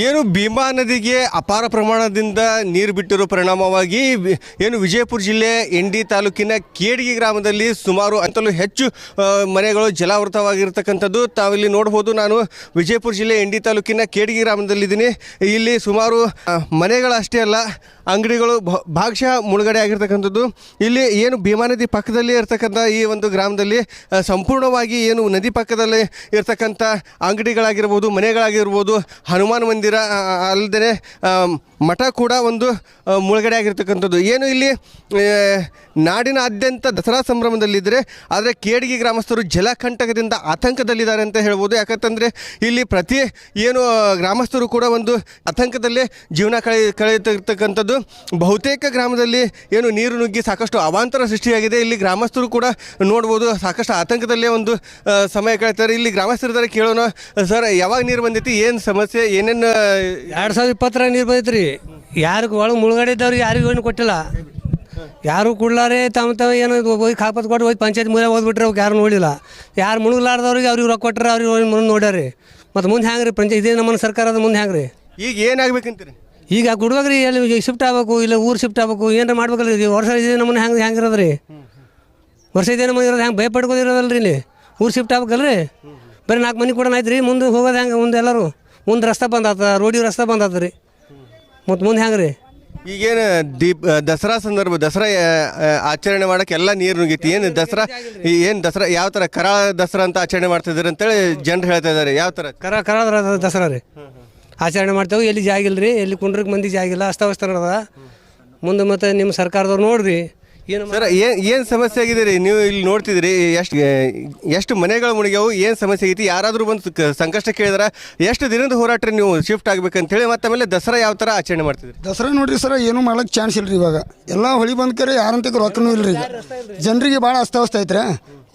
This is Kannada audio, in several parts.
ಏನು ಭೀಮಾ ನದಿಗೆ ಅಪಾರ ಪ್ರಮಾಣದಿಂದ ನೀರು ಬಿಟ್ಟಿರೋ ಪರಿಣಾಮವಾಗಿ ಏನು ವಿಜಯಪುರ ಜಿಲ್ಲೆ ಇಂಡಿ ತಾಲೂಕಿನ ಕೇಡಗಿ ಗ್ರಾಮದಲ್ಲಿ ಸುಮಾರು ಅಂತಲೂ ಹೆಚ್ಚು ಮನೆಗಳು ಜಲಾವೃತವಾಗಿರ್ತಕ್ಕಂಥದ್ದು ತಾವಿಲ್ಲಿ ನೋಡ್ಬೋದು. ನಾನು ವಿಜಯಪುರ ಜಿಲ್ಲೆ ಇಂಡಿ ತಾಲೂಕಿನ ಕೇಡಗಿ ಗ್ರಾಮದಲ್ಲಿದ್ದೀನಿ. ಇಲ್ಲಿ ಸುಮಾರು ಮನೆಗಳಷ್ಟೇ ಅಲ್ಲ, ಅಂಗಡಿಗಳು ಭಾಗಶಃ ಮುಳುಗಡೆ ಆಗಿರ್ತಕ್ಕಂಥದ್ದು. ಇಲ್ಲಿ ಏನು ಭೀಮಾ ನದಿ ಪಕ್ಕದಲ್ಲಿ ಇರ್ತಕ್ಕಂಥ ಈ ಒಂದು ಗ್ರಾಮದಲ್ಲಿ ಸಂಪೂರ್ಣವಾಗಿ ಏನು ನದಿ ಪಕ್ಕದಲ್ಲಿ ಇರ್ತಕ್ಕಂಥ ಅಂಗಡಿಗಳಾಗಿರ್ಬೋದು, ಮನೆಗಳಾಗಿರ್ಬೋದು, ಹನುಮಾನ್ ಮಂದಿರ ಅಲ್ಲದೆ ಮಠ ಕೂಡ ಒಂದು ಮುಳುಗಡೆ ಆಗಿರ್ತಕ್ಕಂಥದ್ದು. ಏನು ಇಲ್ಲಿ ನಾಡಿನಾದ್ಯಂತ ದಸರಾ ಸಂಭ್ರಮದಲ್ಲಿದ್ದರೆ, ಆದರೆ ಕೇಡಗಿ ಗ್ರಾಮಸ್ಥರು ಜಲಕಂಟಕದಿಂದ ಆತಂಕದಲ್ಲಿದ್ದಾರೆ ಅಂತ ಹೇಳ್ಬೋದು. ಯಾಕಂತಂದರೆ ಇಲ್ಲಿ ಪ್ರತಿ ಏನು ಗ್ರಾಮಸ್ಥರು ಕೂಡ ಒಂದು ಆತಂಕದಲ್ಲೇ ಜೀವನ ಕಳೆಯುತ್ತಿರ್ತಕ್ಕಂಥದ್ದು. ಬಹುತೇಕ ಗ್ರಾಮದಲ್ಲಿ ಏನು ನೀರು ನುಗ್ಗಿ ಸಾಕಷ್ಟು ಅವಾಂತರ ಸೃಷ್ಟಿಯಾಗಿದೆ. ಇಲ್ಲಿ ಗ್ರಾಮಸ್ಥರು ಕೂಡ ನೋಡ್ಬೋದು, ಸಾಕಷ್ಟು ಆತಂಕದಲ್ಲೇ ಒಂದು ಸಮಯ ಕಳೀತಾರೆ. ಇಲ್ಲಿ ಗ್ರಾಮಸ್ಥರಿದ್ದಾರೆ, ಕೇಳೋಣ. ಸರ್, ಯಾವಾಗ ನೀರು ಬಂದೈತಿ, ಏನು ಸಮಸ್ಯೆ, ಏನೇನು? 2020 ನೀರು ಬಂದೈತೆ ರೀ. ಯಾರಿಗೂ ಒಳಗೆ ಮುಳುಗಡೆ ಇದ್ದವ್ರಿಗೆ ಯಾರಿಗೂ ಏನು ಕೊಟ್ಟಿಲ್ಲ. ಯಾರು ಕೊಡ್ಲಾರೆ ತಮ್ಮ ಏನು ಹೋಗಿ ಕಾಪತ್ ಕೊಟ್ಟು ಹೋಗಿ ಪಂಚಾಯತ್ ಮೂಲೆ ಓದ್ಬಿಟ್ರೆ ಅವ್ಕೆ ಯಾರು ನೋಡಿಲ್ಲ. ಯಾರು ಮುಳುಗಲಾರ್ದವ್ರಿಗೆ ಅವ್ರಿಗೆ ರೊಕ್ಕ ಕೊಟ್ಟರೆ ಅವ್ರಿಗೆ ಮುಂದೆ ನೋಡ್ಯಾರಿ. ಮತ್ತು ಮುಂದೆ ಹೆಂಗೆ ರೀ ಪಂಚಾಯತ್ ಇದೇ ನಮ್ಮ ಸರ್ಕಾರದ ಮುಂದೆ ಹೆಂಗೆ ರೀ? ಈಗ ಏನಾಗಬೇಕಂತೀರಿ? ಈಗ ಕೊಡ್ಬೇಕ್ರಿ, ಎಲ್ಲಿ ಶಿಫ್ಟ್ ಆಗ್ಬೇಕು, ಇಲ್ಲ ಊರು ಶಿಫ್ಟ್ ಆಗ್ಬೇಕು, ಏನಾರ ಮಾಡ್ಬೇಕಲ್ಲ ರೀ. ವರ್ಷ ಇದೇ ನಮ್ಮನೆ ಹೆಂಗೆ ಇರೋದು ರೀ? ವರ್ಷ ಇದೇ ನಮ್ಮನೆ ಇರೋದು ಹೆಂಗೆ ಭಯಪಡ್ಕೋದಿರೋದಲ್ಲ ರೀ. ಇಲ್ಲಿ ಊರು ಶಿಫ್ಟ್ ಆಗ್ಬೇಕಲ್ಲ ರೀ. ಬರೀ 4 ಮನೆ ಕೂಡ ಆಯ್ತು ರೀ. ಮುಂದೆ ಹೋಗೋದು ಹೆಂಗೆ? ಮುಂದೆ ಎಲ್ಲರೂ ಮುಂದೆ ರಸ್ತೆ ಬಂದಾತ, ರೋಡಿಗೆ ರಸ್ತೆ ಬಂದಾತ ರೀ. ಮತ್ತು ಮುಂದೆ ಹೆಂಗೆ ರೀ? ಈಗೇನು ದಸರಾ ಸಂದರ್ಭ, ದಸರಾ ಆಚರಣೆ ಮಾಡೋಕ್ಕೆ ಎಲ್ಲ ನೀರು ನುಗ್ಗೈತಿ. ಏನು ದಸರಾ ಯಾವ ಥರ ಕರಾಳ ದಸರಾ ಅಂತ ಆಚರಣೆ ಮಾಡ್ತಿದ್ದಾರೆ ಅಂತೇಳಿ ಜನರು ಹೇಳ್ತಾ ಇದ್ದಾರೆ. ಯಾವ ಥರ ಕರಾಳ ದಸರಾ ರೀ ಆಚರಣೆ ಮಾಡ್ತೇವೆ. ಎಲ್ಲಿ ಜಾಗಿಲ್ಲ ರೀ, ಎಲ್ಲಿ ಕುಂಡ್ರಿಗೆ ಮಂದಿ ಜಾಗಿಲ್ಲ, ಅಸ್ತವ್ಯಸ್ತ ನಡೆದ. ಮುಂದೆ ಮತ್ತು ನಿಮ್ಮ ಸರ್ಕಾರದವ್ರು ನೋಡ್ರಿ ಏನು ಸರ್, ಏನು ಸಮಸ್ಯೆ ಆಗಿದೆ ರೀ? ನೀವು ಇಲ್ಲಿ ನೋಡ್ತಿದ್ರಿ, ಎಷ್ಟು ಮನೆಗಳು ಮುಳುಗ್ಯಾವು, ಏನು ಸಮಸ್ಯೆ ಆಗೈತಿ? ಯಾರಾದರೂ ಬಂದು ಸಂಕಷ್ಟ ಕೇಳಿದ್ರೆ ಎಷ್ಟು ದಿನದ ಹೋರಾಟ ನೀವು ಶಿಫ್ಟ್ ಆಗ್ಬೇಕಂತೇಳಿ? ಮತ್ತು ಆಮೇಲೆ ದಸರಾ ಯಾವ ಥರ ಆಚರಣೆ ಮಾಡ್ತಿದ್ರಿ? ದಸರಾ ನೋಡ್ರಿ ಸರ್, ಏನೂ ಮಾಡೋಕ್ಕೆ ಚಾನ್ಸ್ ಇಲ್ಲ ರೀ. ಇವಾಗ ಎಲ್ಲ ಹೊಳಿ ಬಂದ ಕರೆ ಯಾರಂತ ರೊಕ್ಕನೂ ಇಲ್ಲ ರೀ. ಜನರಿಗೆ ಭಾಳ ಅಸ್ತವ್ಯಸ್ತ ಐತ್ರಿ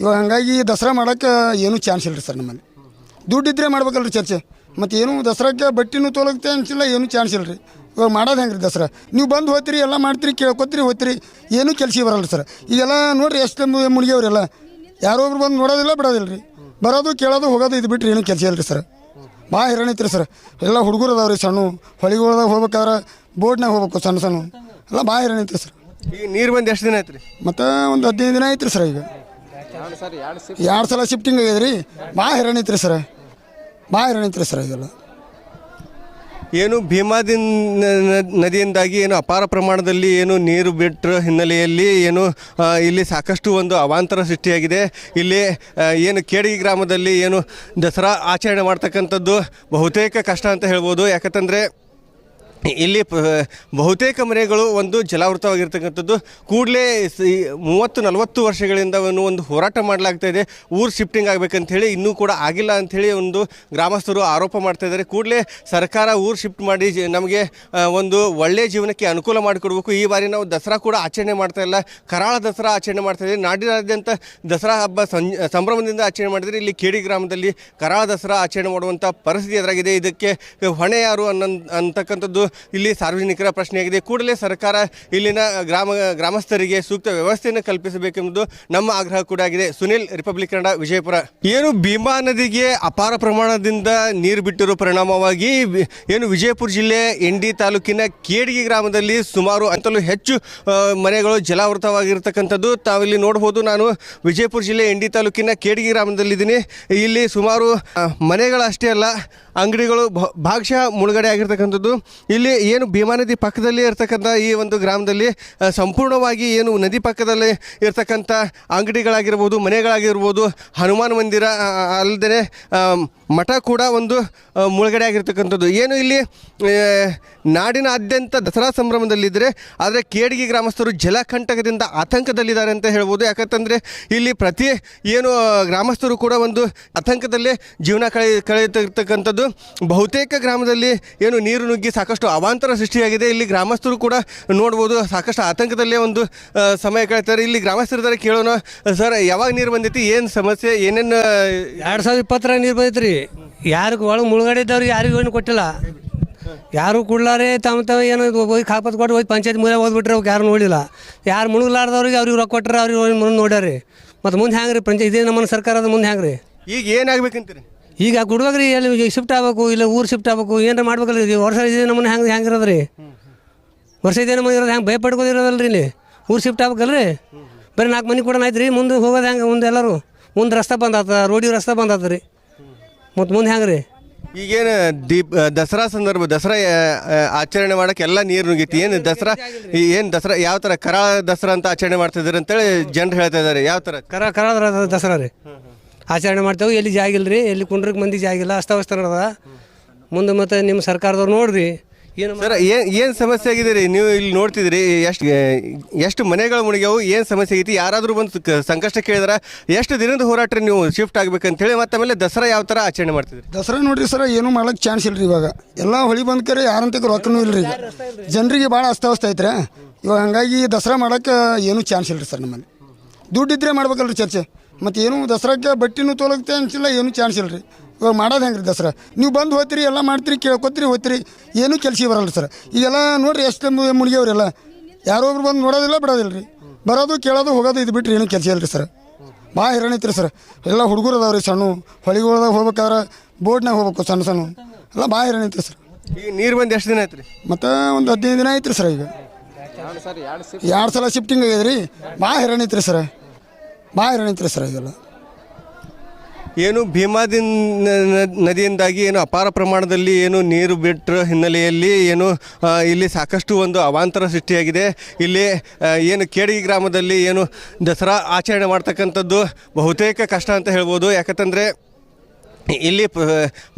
ಇವಾಗ. ಹಾಗಾಗಿ ದಸರಾ ಮಾಡೋಕ್ಕೆ ಏನೂ ಚಾನ್ಸ್ ಇಲ್ಲ ರೀ ಸರ್. ನಮ್ಮಲ್ಲಿ ದುಡ್ಡಿದ್ರೆ ಮಾಡ್ಬೇಕಲ್ರಿ ಚರ್ಚೆ. ಮತ್ತು ಏನು ದಸರಾಕ್ಕೆ ಬಟ್ಟಿನೂ ತೊಲಗ್ತೆ ಅನ್ಸಿಲ್ಲ, ಏನೂ ಚಾನ್ಸ್ ಇಲ್ಲ ರೀ. ಇವಾಗ ಮಾಡೋದು ಹೆಂಗೆ ರೀ ದಸರಾ? ನೀವು ಬಂದು ಹೋಗ್ತೀರಿ, ಎಲ್ಲ ಮಾಡ್ತೀರಿ, ಕೇಳ್ಕೊತೀರಿ, ಹೋಗ್ತೀರಿ, ಏನೂ ಕೆಲಸ ಬರಲ್ಲ ಸರ್. ಈಗೆಲ್ಲ ನೋಡಿರಿ ಎಷ್ಟು ಮುಳುಗ್ಯವ್ರೆಲ್ಲ. ಯಾರೋ ಒಬ್ರು ಬಂದು ನೋಡೋದಿಲ್ಲ, ಬಿಡೋದಿಲ್ಲ ರೀ. ಬರೋದು, ಕೇಳೋದು, ಹೋಗೋದು, ಇದು ಬಿಟ್ಟರೆ ಏನೂ ಕೆಲಸ ಇಲ್ಲ ರೀ ಸರ್. ಭಾಳ ಹೈರಾಣ ಐತ್ರಿ ಸರ್. ಎಲ್ಲ ಹುಡುಗರು ಅದಾವೆ ರೀ, ಸಣ್ಣ ಹೊಳಿಗೊಳದಾಗ ಹೋಗ್ಬೇಕಾದ್ರೆ ಬೋಟ್ನಾಗ ಹೋಗ್ಬೇಕು, ಸಣ್ಣ ಸಣ್ಣ ಎಲ್ಲ ಭಾಳ ಹೈರಾಣ ಐತ್ರಿ ಸರ್. ಈಗ ನೀರು ಬಂದು ಎಷ್ಟು ದಿನ ಆಯ್ತು ರೀ? ಮತ್ತು ಒಂದು 15 ದಿನ ಐತ್ರಿ ಸರ್. ಈಗ 2 ಸಲ ಶಿಫ್ಟಿಂಗ್ ಆಗ್ಯದ ರೀ. ಭಾಳ ಹೈರಾಣ ಐತ್ರಿ ಸರ್, ಭಾಳ ಹೈರಾಣ ಐತ್ರಿ ಸರ್. ಇದೆಲ್ಲ ಏನು ಭೀಮಾ ನದಿಯಿಂದಾಗಿ ಏನು ಅಪಾರ ಪ್ರಮಾಣದಲ್ಲಿ ಏನು ನೀರು ಬಿಟ್ಟರ ಹಿನ್ನೆಲೆಯಲ್ಲಿ ಏನು ಇಲ್ಲಿ ಸಾಕಷ್ಟು ಒಂದು ಅವಾಂತರ ಸೃಷ್ಟಿಯಾಗಿದೆ. ಇಲ್ಲಿ ಏನು ಕೇಡಗಿ ಗ್ರಾಮದಲ್ಲಿ ಏನು ದಸರಾ ಆಚರಣೆ ಮಾಡ್ತಕ್ಕಂಥದ್ದು ಬಹುತೇಕ ಕಷ್ಟ ಅಂತ ಹೇಳ್ಬೋದು. ಯಾಕಂತಂದರೆ ಇಲ್ಲಿ ಬಹುತೇಕ ಮನೆಗಳು ಒಂದು ಜಲಾವೃತವಾಗಿರ್ತಕ್ಕಂಥದ್ದು. ಕೂಡಲೇ 30-40 ವರ್ಷಗಳಿಂದ ಒಂದು ಹೋರಾಟ ಮಾಡಲಾಗ್ತಾ ಇದೆ, ಊರು ಶಿಫ್ಟಿಂಗ್ ಆಗಬೇಕಂಥೇಳಿ. ಇನ್ನೂ ಕೂಡ ಆಗಿಲ್ಲ ಅಂಥೇಳಿ ಒಂದು ಗ್ರಾಮಸ್ಥರು ಆರೋಪ ಮಾಡ್ತಾ ಇದ್ದಾರೆ. ಕೂಡಲೇ ಸರ್ಕಾರ ಊರು ಶಿಫ್ಟ್ ಮಾಡಿ ನಮಗೆ ಒಂದು ಒಳ್ಳೆಯ ಜೀವನಕ್ಕೆ ಅನುಕೂಲ ಮಾಡಿಕೊಡ್ಬೇಕು. ಈ ಬಾರಿ ನಾವು ದಸರಾ ಕೂಡ ಆಚರಣೆ ಮಾಡ್ತಾ ಇಲ್ಲ, ಕರಾಳ ದಸರಾ ಆಚರಣೆ ಮಾಡ್ತಾ ಇದ್ದೀವಿ. ನಾಡಿನಾದ್ಯಂತ ದಸರಾ ಹಬ್ಬ ಸಂಭ್ರಮದಿಂದ ಆಚರಣೆ ಮಾಡಿದರೆ ಇಲ್ಲಿ ಕೇಡಗಿ ಗ್ರಾಮದಲ್ಲಿ ಕರಾಳ ದಸರಾ ಆಚರಣೆ ಮಾಡುವಂಥ ಪರಿಸ್ಥಿತಿ ಎದುರಾಗಿದೆ. ಇದಕ್ಕೆ ಹೊಣೆ ಯಾರು ಅಂತಕ್ಕಂಥದ್ದು ಇಲ್ಲಿ ಸಾರ್ವಜನಿಕರ ಪ್ರಶ್ನೆಯಾಗಿದೆ. ಕೂಡಲೇ ಸರ್ಕಾರ ಇಲ್ಲಿನ ಗ್ರಾಮಸ್ಥರಿಗೆ ಸೂಕ್ತ ವ್ಯವಸ್ಥೆಯನ್ನು ಕಲ್ಪಿಸಬೇಕೆಂಬುದು ನಮ್ಮ ಆಗ್ರಹ ಕೂಡ ಆಗಿದೆ. ಸುನಿಲ್, ರಿಪಬ್ಲಿಕ್ ಕನ್ನಡ, ವಿಜಯಪುರ. ಏನು ಭೀಮಾ ನದಿಗೆ ಅಪಾರ ಪ್ರಮಾಣದಿಂದ ನೀರು ಬಿಟ್ಟಿರೋ ಪರಿಣಾಮವಾಗಿ ಏನು ವಿಜಯಪುರ ಜಿಲ್ಲೆ ಇಂಡಿ ತಾಲೂಕಿನ ಕೇಡಗಿ ಗ್ರಾಮದಲ್ಲಿ ಸುಮಾರು ಅಂತಲೂ ಹೆಚ್ಚು ಮನೆಗಳು ಜಲಾವೃತವಾಗಿರ್ತಕ್ಕಂಥದ್ದು ತಾವಿಲ್ಲಿ ನೋಡ್ಬೋದು. ನಾನು ವಿಜಯಪುರ ಜಿಲ್ಲೆ ಇಂಡಿ ತಾಲೂಕಿನ ಕೇಡಗಿ ಗ್ರಾಮದಲ್ಲಿದ್ದೀನಿ. ಇಲ್ಲಿ ಸುಮಾರು ಮನೆಗಳಷ್ಟೇ ಅಲ್ಲ, ಅಂಗಡಿಗಳು ಭಾಗಶಃ ಮುಳುಗಡೆ ಆಗಿರ್ತಕ್ಕಂಥದ್ದು. ಇಲ್ಲಿ ಏನು ಭೀಮಾ ನದಿ ಪಕ್ಕದಲ್ಲಿ ಇರ್ತಕ್ಕಂಥ ಈ ಒಂದು ಗ್ರಾಮದಲ್ಲಿ ಸಂಪೂರ್ಣವಾಗಿ ಏನು ನದಿ ಪಕ್ಕದಲ್ಲಿ ಇರ್ತಕ್ಕಂಥ ಅಂಗಡಿಗಳಾಗಿರ್ಬೋದು, ಮನೆಗಳಾಗಿರ್ಬೋದು, ಹನುಮಾನ್ ಮಂದಿರ ಅಲ್ಲದೆ ಮಠ ಕೂಡ ಒಂದು ಮುಳುಗಡೆ ಆಗಿರ್ತಕ್ಕಂಥದ್ದು. ಏನು ಇಲ್ಲಿ ನಾಡಿನಾದ್ಯಂತ ದಸರಾ ಸಂಭ್ರಮದಲ್ಲಿದ್ದರೆ, ಆದರೆ ಕೇಡಗಿ ಗ್ರಾಮಸ್ಥರು ಜಲಕಂಟಕದಿಂದ ಆತಂಕದಲ್ಲಿದ್ದಾರೆ ಅಂತ ಹೇಳ್ಬೋದು. ಯಾಕಂತಂದರೆ ಇಲ್ಲಿ ಪ್ರತಿ ಏನು ಗ್ರಾಮಸ್ಥರು ಕೂಡ ಒಂದು ಆತಂಕದಲ್ಲೇ ಜೀವನ ಕಳೆಯುತ್ತಿರ್ತಕ್ಕಂಥದ್ದು. ಬಹುತೇಕ ಗ್ರಾಮದಲ್ಲಿ ಏನು ನೀರು ನುಗ್ಗಿ ಸಾಕಷ್ಟು ಅವಾಂತರ ಸೃಷ್ಟಿಯಾಗಿದೆ. ಇಲ್ಲಿ ಗ್ರಾಮಸ್ಥರು ಕೂಡ ನೋಡ್ಬೋದು, ಸಾಕಷ್ಟು ಆತಂಕದಲ್ಲೇ ಒಂದು ಸಮಯ ಕಳೀತಾರೆ. ಇಲ್ಲಿ ಗ್ರಾಮಸ್ಥರಿದ್ದಾರೆ, ಕೇಳೋಣ. ಸರ್, ಯಾವಾಗ ನೀರು ಬಂದೈತಿ, ಏನು ಸಮಸ್ಯೆ, ಏನೇನು? 2020 ನೀರು ಬಂದೈತೆ ರೀ. ಯಾರಿಗೂ ಒಳಗೆ ಮುಳುಗಡೆ ಇದ್ದವ್ರಿಗೆ ಯಾರಿಗೂ ಏನು ಕೊಟ್ಟಿಲ್ಲ. ಯಾರು ಕೊಡ್ಲಾರೆ ತಮ್ಮ ಏನು ಹೋಗಿ ಕಾಪತ್ ಕೊಟ್ಟು ಹೋಗಿ ಪಂಚಾಯತ್ ಮೂಲೆ ಓದ್ಬಿಟ್ರೆ ಅವ್ಕೆ ಯಾರು ನೋಡಿಲ್ಲ. ಯಾರು ಮುಳುಗಲಾರ್ದವ್ರಿಗೆ ಅವ್ರಿಗೆ ರೊಕ್ಕ ಕೊಟ್ಟರೆ ಅವ್ರಿಗೆ ಮುಂದೆ ನೋಡ್ಯಾರಿ. ಮತ್ತು ಮುಂದೆ ಹೆಂಗೆ ರೀ ಪಂಚಾಯತ್ ಇದೇ ನಮ್ಮ ಸರ್ಕಾರದ ಮುಂದೆ ಹೆಂಗೆ ರೀ? ಈಗ ಏನಾಗಬೇಕಂತೀರಿ? ಈಗ ಗುಡ್ವಾಗ ರೀ ಎಲ್ಲಿ ಶಿಫ್ಟ್ ಆಗ್ಬೇಕು ಇಲ್ಲ ಊರು ಶಿಫ್ಟ್ ಆಗ್ಬೇಕು ಏನಾರ ಮಾಡ್ಬೇಕಲ್ಲ ರೀ ವರ್ಷ ಇದೆ ನಮ್ಮನೆ ಹೆಂಗೆ ಇರೋದು ರೀ ವರ್ಷ ಇದೆ ನಮ್ಮನೆ ಇರೋದು ಹೆಂಗೆ ಭಯಪಡ್ಕೋದಿರೋದಲ್ಲ ರೀ ಇಲ್ಲಿ ಊರು ಶಿಫ್ಟ್ ಆಗ್ಬೇಕಲ್ರಿ ಬರೀ 4 ಮನೆ ಕೂಡ ಆಯ್ತು ರೀ ಮುಂದೆ ಹೋಗೋದು ಹೆಂಗೆ ಮುಂದೆ ಎಲ್ಲರೂ ಮುಂದೆ ರಸ್ತೆ ಬಂದಾತ ರೋಡಿ ರಸ್ತೆ ಬಂದಾತ ರೀ ಮತ್ತು ಮುಂದೆ ಹೆಂಗೆ ರೀ ಈಗೇನು ದಸರಾ ಸಂದರ್ಭ ದಸರಾ ಆಚರಣೆ ಮಾಡೋಕ್ಕೆ ಎಲ್ಲ ನೀರು ನುಗ್ಗೈತಿ ಏನು ದಸರಾ ಏನು ದಸರಾ ಯಾವ ಥರ ಕರಾಳ ದಸರಾ ಅಂತ ಆಚರಣೆ ಮಾಡ್ತಿದ್ದಾರೆ ಅಂತೇಳಿ ಜನರು ಹೇಳ್ತಾ ಇದ್ದಾರೆ ಯಾವ ಥರ ಕರಾಳ ದಸರಾ ರೀ ಆಚರಣೆ ಮಾಡ್ತೇವೆ ಎಲ್ಲಿ ಜಾಗಿಲ್ಲ ರೀ ಎಲ್ಲಿ ಕುಂಡ್ರಿಗೆ ಮಂದಿ ಜಾಗಿಲ್ಲ ಅಸ್ತವ್ಯಸ್ತ ನಡೆದ ಮುಂದೆ ಮತ್ತು ನಿಮ್ಮ ಸರ್ಕಾರದವ್ರು ನೋಡ್ರಿ ಏನು ಸರ್ ಏನು ಸಮಸ್ಯೆ ಆಗಿದೆ ರೀ ನೀವು ಇಲ್ಲಿ ನೋಡ್ತಿದ್ರಿ ಎಷ್ಟು ಮನೆಗಳು ಮುಳುಗ್ಯಾವು ಏನು ಸಮಸ್ಯೆ ಐತಿ ಯಾರಾದರೂ ಬಂದು ಸಂಕಷ್ಟ ಕೇಳಿದ್ರೆ ಎಷ್ಟು ದಿನದ ಹೋರಾಟ ನೀವು ಶಿಫ್ಟ್ ಆಗ್ಬೇಕಂತೇಳಿ ಮತ್ತು ಆಮೇಲೆ ದಸರಾ ಯಾವ ಥರ ಆಚರಣೆ ಮಾಡ್ತಿದ್ರಿ ದಸರಾ ನೋಡ್ರಿ ಸರ್ ಏನೂ ಮಾಡೋಕ್ಕೆ ಚಾನ್ಸ್ ಇಲ್ಲ ರೀ ಇವಾಗ ಎಲ್ಲ ಹೊಳಿ ಬಂದ್ಕರೆ ಯಾರಂತ ರೊಕ್ಕನೂ ಇಲ್ಲ ರೀ ಈಗ ಜನರಿಗೆ ಭಾಳ ಅಸ್ತವ್ಯಸ್ತ ಐತ್ರಿ ಇವಾಗ ಹಾಗಾಗಿ ದಸರಾ ಮಾಡೋಕ್ಕೆ ಏನೂ ಚಾನ್ಸ್ ಇಲ್ಲ ರೀ ಸರ್ ನಮ್ಮಲ್ಲಿ ದುಡ್ಡಿದ್ರೆ ಮಾಡ್ಬೇಕಲ್ಲ ರೀ ಚರ್ಚೆ ಮತ್ತು ಏನು ದಸರಾಕ್ಕೆ ಬಟ್ಟಿನೂ ತೊಲಗ್ತೆ ಅನ್ಸಿಲ್ಲ ಏನೂ ಚಾನ್ಸ್ ಇಲ್ಲ ರೀ ಇವಾಗ ಮಾಡೋದು ಹೆಂಗೆ ರೀ ದಸರಾ ನೀವು ಬಂದು ಹೋಗ್ತೀರಿ ಎಲ್ಲ ಮಾಡ್ತೀರಿ ಕೇಳ್ಕೊತೀರಿ ಹೋಗ್ತೀರಿ ಏನೂ ಕೆಲಸ ಬರಲ್ಲ ಸರ್ ಈಗೆಲ್ಲ ನೋಡಿರಿ ಎಷ್ಟು ಮುಳುಗ್ಯವ್ರೆಲ್ಲ ಯಾರೋ ಒಬ್ರು ಬಂದು ನೋಡೋದಿಲ್ಲ ಬಿಡೋದಿಲ್ಲ ರೀ ಬರೋದು ಕೇಳೋದು ಹೋಗೋದು ಇದು ಬಿಟ್ಟರೆ ಏನೂ ಕೆಲಸ ಇಲ್ಲ ರೀ ಸರ್ ಭಾಳ ಹೈರಾಣ ಐತ್ರಿ ಸರ್ ಎಲ್ಲ ಹುಡುಗರು ಅದಾವೆ ರೀ ಸಣ್ಣ ಹೊಳಿಗೊಳದಾಗ ಹೋಗ್ಬೇಕಾದ್ರೆ ಬೋಟ್ನಾಗ ಹೋಗ್ಬೇಕು ಸಣ್ಣ ಎಲ್ಲ ಭಾಳ ಹೈರಾಣ ಐತ್ರಿ ಸರ್ ಈಗ ನೀರು ಬಂದು ಎಷ್ಟು ದಿನ ಆಯ್ತು ರೀ ಮತ್ತು ಒಂದು 15 ದಿನ ಐತ್ರಿ ಸರ್ ಈಗ 2 ಸಲ ಶಿಫ್ಟಿಂಗ್ ಆಗ್ಯದ ರೀ ಭಾಳ ಹೈರಾಣ ಐತ್ರಿ ಸರ್ ಭಾಳ ಹೈರಾಣ ಐತ್ರಿ ಸರ್ ಇದೆಲ್ಲ ಏನು ಭೀಮಾದಿ ನದಿಯಿಂದಾಗಿ ಏನು ಅಪಾರ ಪ್ರಮಾಣದಲ್ಲಿ ಏನು ನೀರು ಬಿಟ್ಟರ ಹಿನ್ನೆಲೆಯಲ್ಲಿ ಏನು ಇಲ್ಲಿ ಸಾಕಷ್ಟು ಒಂದು ಅವಾಂತರ ಸೃಷ್ಟಿಯಾಗಿದೆ ಇಲ್ಲಿ ಏನು ಕೇಡಗಿ ಗ್ರಾಮದಲ್ಲಿ ಏನು ದಸರಾ ಆಚರಣೆ ಮಾಡ್ತಕ್ಕಂಥದ್ದು ಬಹುತೇಕ ಕಷ್ಟ ಅಂತ ಹೇಳ್ಬೋದು ಯಾಕಂತಂದರೆ ಇಲ್ಲಿ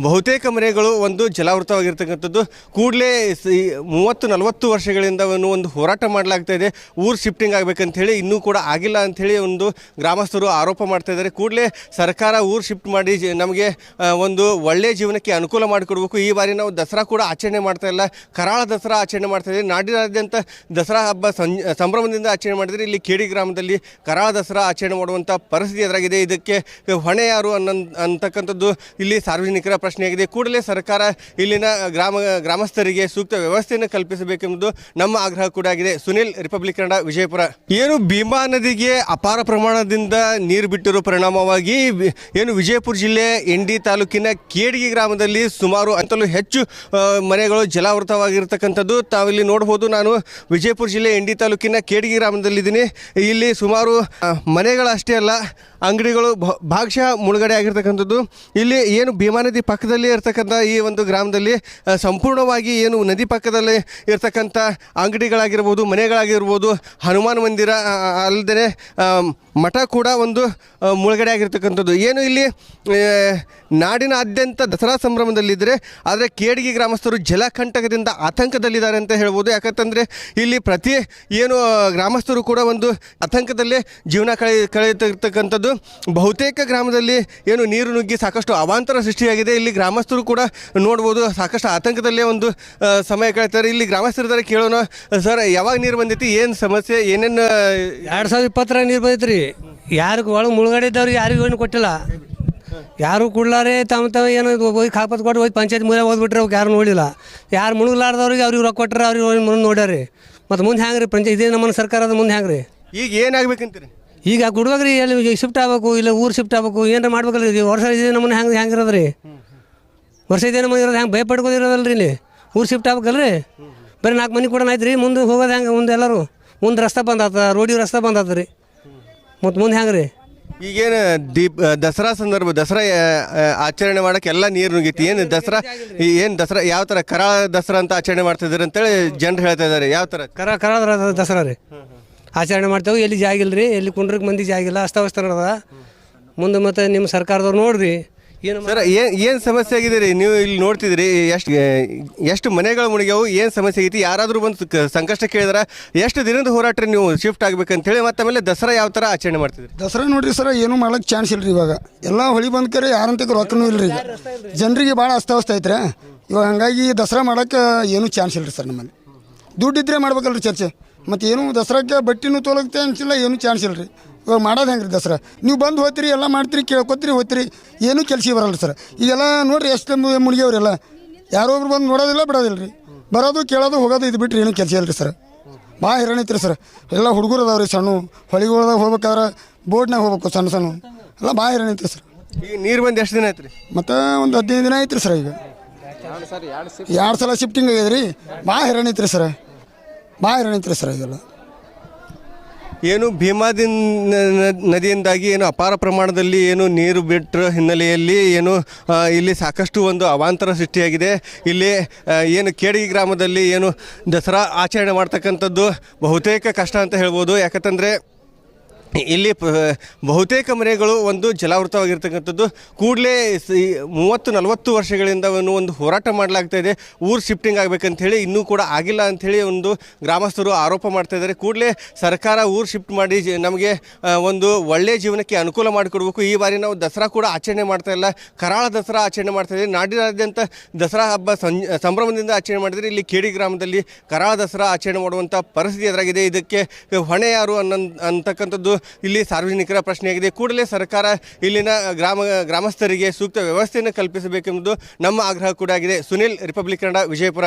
ಬಹುತೇಕ ಮನೆಗಳು ಒಂದು ಜಲಾವೃತವಾಗಿರ್ತಕ್ಕಂಥದ್ದು ಕೂಡಲೇ 30-40 ವರ್ಷಗಳಿಂದ ಒಂದು ಹೋರಾಟ ಮಾಡಲಾಗ್ತಾ ಇದೆ ಊರು ಶಿಫ್ಟಿಂಗ್ ಆಗಬೇಕಂಥೇಳಿ ಇನ್ನೂ ಕೂಡ ಆಗಿಲ್ಲ ಅಂಥೇಳಿ ಒಂದು ಗ್ರಾಮಸ್ಥರು ಆರೋಪ ಮಾಡ್ತಾ ಇದ್ದಾರೆ ಕೂಡಲೇ ಸರ್ಕಾರ ಊರು ಶಿಫ್ಟ್ ಮಾಡಿ ನಮಗೆ ಒಂದು ಒಳ್ಳೆಯ ಜೀವನಕ್ಕೆ ಅನುಕೂಲ ಮಾಡಿಕೊಡ್ಬೇಕು ಈ ಬಾರಿ ನಾವು ದಸರಾ ಕೂಡ ಆಚರಣೆ ಮಾಡ್ತಾ ಇಲ್ಲ ಕರಾಳ ದಸರಾ ಆಚರಣೆ ಮಾಡ್ತಾ ಇದ್ದೀವಿ ನಾಡಿನಾದ್ಯಂತ ದಸರಾ ಹಬ್ಬ ಸಂಭ್ರಮದಿಂದ ಆಚರಣೆ ಮಾಡಿದರೆ ಇಲ್ಲಿ ಕೇಡಿ ಗ್ರಾಮದಲ್ಲಿ ಕರಾಳ ದಸರಾ ಆಚರಣೆ ಮಾಡುವಂಥ ಪರಿಸ್ಥಿತಿ ಎದುರಾಗಿದೆ ಇದಕ್ಕೆ ಹೊಣೆ ಯಾರು ಅಂತಕ್ಕಂಥದ್ದು ಇಲ್ಲಿ ಸಾರ್ವಜನಿಕರ ಪ್ರಶ್ನೆಯಾಗಿದೆ ಕೂಡಲೇ ಸರ್ಕಾರ ಇಲ್ಲಿನ ಗ್ರಾಮಸ್ಥರಿಗೆ ಸೂಕ್ತ ವ್ಯವಸ್ಥೆಯನ್ನು ಕಲ್ಪಿಸಬೇಕೆಂಬುದು ನಮ್ಮ ಆಗ್ರಹ ಕೂಡ ಆಗಿದೆ ಸುನಿಲ್ ರಿಪಬ್ಲಿಕ್ ಕನ್ನಡ ವಿಜಯಪುರ ಏನು ಭೀಮಾ ನದಿಗೆ ಅಪಾರ ಪ್ರಮಾಣದಿಂದ ನೀರು ಬಿಟ್ಟಿರೋ ಪರಿಣಾಮವಾಗಿ ಏನು ವಿಜಯಪುರ ಜಿಲ್ಲೆ ಇಂಡಿ ತಾಲೂಕಿನ ಕೇಡಗಿ ಗ್ರಾಮದಲ್ಲಿ ಸುಮಾರು ಅಂತಲೂ ಹೆಚ್ಚು ಮನೆಗಳು ಜಲಾವೃತವಾಗಿರ್ತಕ್ಕಂಥದ್ದು ತಾವಿಲ್ಲಿ ನೋಡ್ಬೋದು ನಾನು ವಿಜಯಪುರ ಜಿಲ್ಲೆ ಇಂಡಿ ತಾಲೂಕಿನ ಕೇಡಗಿ ಗ್ರಾಮದಲ್ಲಿದ್ದೀನಿ ಇಲ್ಲಿ ಸುಮಾರು ಮನೆಗಳಷ್ಟೇ ಅಲ್ಲ ಅಂಗಡಿಗಳು ಭಾಗಶಃ ಮುಳುಗಡೆ ಆಗಿರ್ತಕ್ಕಂಥದ್ದು ಇಲ್ಲಿ ಏನು ಭೀಮಾ ನದಿ ಪಕ್ಕದಲ್ಲಿ ಇರ್ತಕ್ಕಂಥ ಈ ಒಂದು ಗ್ರಾಮದಲ್ಲಿ ಸಂಪೂರ್ಣವಾಗಿ ಏನು ನದಿ ಪಕ್ಕದಲ್ಲಿ ಇರ್ತಕ್ಕಂಥ ಅಂಗಡಿಗಳಾಗಿರ್ಬೋದು ಮನೆಗಳಾಗಿರ್ಬೋದು ಹನುಮಾನ್ ಮಂದಿರ ಅಲ್ಲದೆ ಮಠ ಕೂಡ ಒಂದು ಮುಳುಗಡೆ ಆಗಿರ್ತಕ್ಕಂಥದ್ದು ಏನು ಇಲ್ಲಿ ನಾಡಿನಾದ್ಯಂತ ದಸರಾ ಸಂಭ್ರಮದಲ್ಲಿದ್ದರೆ ಆದರೆ ಕೇಡಗಿ ಗ್ರಾಮಸ್ಥರು ಜಲಕಂಟಕದಿಂದ ಆತಂಕದಲ್ಲಿದ್ದಾರೆ ಅಂತ ಹೇಳ್ಬೋದು ಯಾಕಂತಂದರೆ ಇಲ್ಲಿ ಪ್ರತಿ ಏನು ಗ್ರಾಮಸ್ಥರು ಕೂಡ ಒಂದು ಆತಂಕದಲ್ಲೇ ಜೀವನ ಕಳೆಯುತ್ತಿರ್ತಕ್ಕಂಥದ್ದು ಬಹುತೇಕ ಗ್ರಾಮದಲ್ಲಿ ಏನು ನೀರು ನುಗ್ಗಿ ಸಾಕಷ್ಟು ಅವಾಂತರ ಸೃಷ್ಟಿಯಾಗಿದೆ ಇಲ್ಲಿ ಗ್ರಾಮಸ್ಥರು ಕೂಡ ನೋಡ್ಬೋದು ಸಾಕಷ್ಟು ಆತಂಕದಲ್ಲೇ ಒಂದು ಸಮಯ ಕಳೀತಾರೆ ಇಲ್ಲಿ ಗ್ರಾಮಸ್ಥರಿದ್ದಾರೆ ಕೇಳೋಣ ಸರ್ ಯಾವಾಗ ನೀರು ಬಂದೈತಿ ಏನು ಸಮಸ್ಯೆ ಏನೇನು 2020 ನೀರು ಬಂದೈತೆ ರೀ ಯಾರಿಗೂ ಒಳಗೆ ಮುಳುಗಡೆ ಇದ್ದವ್ರಿಗೆ ಯಾರಿಗೂ ಏನು ಕೊಟ್ಟಿಲ್ಲ ಯಾರು ಕೊಡ್ಲಾರೆ ತಮ್ಮ ಏನು ಹೋಗಿ ಕಾಪತ್ ಕೊಟ್ಟು ಹೋಗಿ ಪಂಚಾಯತ್ ಮೂಲೆ ಓದ್ಬಿಟ್ರೆ ಅವ್ಕೆ ಯಾರು ನೋಡಿಲ್ಲ ಯಾರು ಮುಳುಗ್ಲಾರ್ದವ್ರಿಗೆ ಅವ್ರಿಗೆ ರೊಕ್ಕ ಕೊಟ್ಟರೆ ಅವ್ರಿಗೆ ಮುಂದೆ ನೋಡ್ಯಾರಿ ಮತ್ತು ಮುಂದೆ ಹೆಂಗೆ ರೀ ಇದೇ ನಮ್ಮ ಸರ್ಕಾರದ ಮುಂದೆ ಹೆಂಗೆ ರೀ ಈಗ ಏನಾಗಬೇಕಂತೀರಿ ಈಗ ಗುಡ್ವಾಗ ರೀ ಎಲ್ಲಿ ಶಿಫ್ಟ್ ಆಗ್ಬೇಕು ಇಲ್ಲ ಊರು ಶಿಫ್ಟ್ ಆಗ್ಬೇಕು ಏನಾರ ಮಾಡ್ಬೇಕಲ್ಲ ರೀ ವರ್ಷ ಇದೆ ನಮ್ಮನೆ ಹೆಂಗೆ ಇರೋದು ರೀ ವರ್ಷ ಇದೆ ನಮ್ಮನೆ ಇರೋದು ಹೆಂಗೆ ಭಯಪಡ್ಕೋದಿರೋದಲ್ಲ ರೀ ಇಲ್ಲಿ ಊರು ಶಿಫ್ಟ್ ಆಗ್ಬೇಕಲ್ಲ ರೀ ಬರೀ 4 ಮನೆ ಕೂಡ ಆಯ್ತು ರೀ ಮುಂದೆ ಹೋಗೋದು ಹೆಂಗೆ ಮುಂದೆ ಎಲ್ಲರೂ ಮುಂದೆ ರಸ್ತೆ ಬಂದಾತ ರೋಡಿ ರಸ್ತೆ ಬಂದಾತ ರೀ ಮತ್ತು ಮುಂದೆ ಹೆಂಗೆ ರೀ ಈಗೇನು ದಸರಾ ಸಂದರ್ಭ ದಸರಾ ಆಚರಣೆ ಮಾಡೋಕ್ಕೆ ಎಲ್ಲ ನೀರು ನುಗ್ಗೈತಿ ಏನು ದಸರಾ ಯಾವ ಥರ ಕರಾಳ ದಸರಾ ಅಂತ ಆಚರಣೆ ಮಾಡ್ತಿದ್ದಾರೆ ಅಂತೇಳಿ ಜನರು ಹೇಳ್ತಾ ಇದ್ದಾರೆ ಯಾವ ಥರ ಕರಾಳ ದಸರಾ ರೀ ಆಚರಣೆ ಮಾಡ್ತೇವೆ ಎಲ್ಲಿ ಜಾಗಿಲ್ಲ ರೀ ಎಲ್ಲಿ ಕುಂಡ್ರಿಗೆ ಮಂದಿ ಜಾಗಿಲ್ಲ ಅಸ್ತವ್ಯಸ್ತ ನಡೆದ ಮುಂದೆ ಮತ್ತು ನಿಮ್ಮ ಸರ್ಕಾರದವ್ರು ನೋಡ್ರಿ ಏನು ಸರ್ ಏನು ಸಮಸ್ಯೆ ಆಗಿದೆ ರೀ ನೀವು ಇಲ್ಲಿ ನೋಡ್ತಿದ್ರಿ ಎಷ್ಟು ಮನೆಗಳು ಮುಳುಗ್ಯಾವು ಏನು ಸಮಸ್ಯೆ ಐತಿ ಯಾರಾದರೂ ಬಂದು ಸಂಕಷ್ಟ ಕೇಳಿದ್ರೆ ಎಷ್ಟು ದಿನದ ಹೋರಾಟ ನೀವು ಶಿಫ್ಟ್ ಆಗ್ಬೇಕಂತೇಳಿ ಮತ್ತು ಆಮೇಲೆ ದಸರಾ ಯಾವ ಥರ ಆಚರಣೆ ಮಾಡ್ತಿದ್ರಿ ದಸರಾ ನೋಡ್ರಿ ಸರ್ ಏನೂ ಮಾಡೋಕ್ಕೆ ಚಾನ್ಸ್ ಇಲ್ಲ ರೀ ಇವಾಗ ಎಲ್ಲ ಹೊಳಿ ಬಂದ್ಕರೆ ಯಾರಂತ ರೊಕ್ಕನೂ ಇಲ್ಲ ರೀ ಈಗ ಜನರಿಗೆ ಭಾಳ ಅಸ್ತವ್ಯಸ್ತ ಐತ್ರಿ ಇವಾಗ ಹಾಗಾಗಿ ದಸರಾ ಮಾಡೋಕ್ಕೆ ಏನೂ ಚಾನ್ಸ್ ಇಲ್ಲ ರೀ ಸರ್ ನಮ್ಮಲ್ಲಿ ದುಡ್ಡಿದ್ರೆ ಮಾಡ್ಬೇಕಲ್ಲ ರೀ ಚರ್ಚೆ ಮತ್ತು ಏನು ದಸರಾಕ್ಕೆ ಬಟ್ಟಿನೂ ತೊಲಗ್ತೆ ಅನ್ಸಿಲ್ಲ ಏನೂ ಚಾನ್ಸ್ ಇಲ್ಲ ರೀ ಇವಾಗ ಮಾಡೋದು ಹೆಂಗೆ ರೀ ದಸರಾ ನೀವು ಬಂದು ಹೋಗ್ತೀರಿ ಎಲ್ಲ ಮಾಡ್ತೀರಿ ಕೇಳ್ಕೊತೀರಿ ಹೋಗ್ತೀರಿ ಏನೂ ಕೆಲಸ ಬರಲ್ಲ ಸರ್ ಈಗೆಲ್ಲ ನೋಡಿರಿ ಎಷ್ಟು ಮುಳುಗ್ಯವ್ರೆಲ್ಲ ಯಾರೋ ಒಬ್ರು ಬಂದು ನೋಡೋದಿಲ್ಲ ಬಿಡೋದಿಲ್ಲ ರೀ ಬರೋದು ಕೇಳೋದು ಹೋಗೋದು ಇದು ಬಿಟ್ಟರೆ ಏನೂ ಕೆಲಸ ಇಲ್ಲ ರೀ ಸರ್ ಭಾಳ ಹೈರಾಣ ಐತ್ರಿ ಸರ್ ಎಲ್ಲ ಹುಡುಗರು ಅದಾವೆ ರೀ ಸಣ್ಣ ಹೊಳಿಗೊಳದಾಗ ಹೋಗ್ಬೇಕಾದ್ರೆ ಬೋಟ್ನಾಗ ಹೋಗ್ಬೇಕು ಸಣ್ಣ ಎಲ್ಲ ಭಾಳ ಹೈರಾಣ ಐತ್ರಿ ಸರ್ ಈಗ ನೀರು ಬಂದು ಎಷ್ಟು ದಿನ ಆಯ್ತು ರೀ? ಮತ್ತು ಒಂದು 15 ದಿನ ಐತ್ರಿ ಸರ್. ಈಗ 2 ಸಲ ಶಿಫ್ಟಿಂಗ್ ಆಗ್ಯದ ರೀ. ಭಾಳ ಹೈರಾಣ ಐತ್ರಿ ಸರ್, ಭಾಳ ಹೈರಾಣ ಐತ್ರಿ ಸರ್. ಇದೆಲ್ಲ ಏನು ಭೀಮಾದಿ ನದಿಯಿಂದಾಗಿ ಏನು ಅಪಾರ ಪ್ರಮಾಣದಲ್ಲಿ ಏನು ನೀರು ಬಿಟ್ಟರ ಹಿನ್ನೆಲೆಯಲ್ಲಿ ಏನು ಇಲ್ಲಿ ಸಾಕಷ್ಟು ಒಂದು ಅವಾಂತರ ಸೃಷ್ಟಿಯಾಗಿದೆ. ಇಲ್ಲಿ ಏನು ಕೇಡಗಿ ಗ್ರಾಮದಲ್ಲಿ ಏನು ದಸರಾ ಆಚರಣೆ ಮಾಡ್ತಕ್ಕಂಥದ್ದು ಬಹುತೇಕ ಕಷ್ಟ ಅಂತ ಹೇಳ್ಬೋದು. ಯಾಕಂತಂದರೆ ಇಲ್ಲಿ ಬಹುತೇಕ ಮನೆಗಳು ಒಂದು ಜಲಾವೃತವಾಗಿರ್ತಕ್ಕಂಥದ್ದು. ಕೂಡಲೇ 30-40 ವರ್ಷಗಳಿಂದ ಒಂದು ಹೋರಾಟ ಮಾಡಲಾಗ್ತಾ ಇದೆ, ಊರು ಶಿಫ್ಟಿಂಗ್ ಆಗಬೇಕಂಥೇಳಿ. ಇನ್ನೂ ಕೂಡ ಆಗಿಲ್ಲ ಅಂಥೇಳಿ ಒಂದು ಗ್ರಾಮಸ್ಥರು ಆರೋಪ ಮಾಡ್ತಾ ಇದ್ದಾರೆ. ಕೂಡಲೇ ಸರ್ಕಾರ ಊರು ಶಿಫ್ಟ್ ಮಾಡಿ ನಮಗೆ ಒಂದು ಒಳ್ಳೆಯ ಜೀವನಕ್ಕೆ ಅನುಕೂಲ ಮಾಡಿಕೊಡ್ಬೇಕು. ಈ ಬಾರಿ ನಾವು ದಸರಾ ಕೂಡ ಆಚರಣೆ ಮಾಡ್ತಾ ಇಲ್ಲ, ಕರಾಳ ದಸರಾ ಆಚರಣೆ ಮಾಡ್ತಾ ಇದ್ದೀವಿ. ನಾಡಿನಾದ್ಯಂತ ದಸರಾ ಹಬ್ಬ ಸಂಭ್ರಮದಿಂದ ಆಚರಣೆ ಮಾಡಿದರೆ ಇಲ್ಲಿ ಕೇಡಿ ಗ್ರಾಮದಲ್ಲಿ ಕರಾಳ ದಸರಾ ಆಚರಣೆ ಮಾಡುವಂಥ ಪರಿಸ್ಥಿತಿ ಎದುರಾಗಿದೆ. ಇದಕ್ಕೆ ಹೊಣೆ ಯಾರು ಅಂತಕ್ಕಂಥದ್ದು ಇಲ್ಲಿ ಸಾರ್ವಜನಿಕರ ಪ್ರಶ್ನೆಯಾಗಿದೆ. ಕೂಡಲೇ ಸರ್ಕಾರ ಇಲ್ಲಿನ ಗ್ರಾಮಸ್ಥರಿಗೆ ಸೂಕ್ತ ವ್ಯವಸ್ಥೆಯನ್ನು ಕಲ್ಪಿಸಬೇಕೆಂಬುದು ನಮ್ಮ ಆಗ್ರಹ ಕೂಡ ಆಗಿದೆ. ಸುನಿಲ್, ರಿಪಬ್ಲಿಕ್ ಕನ್ನಡ, ವಿಜಯಪುರ.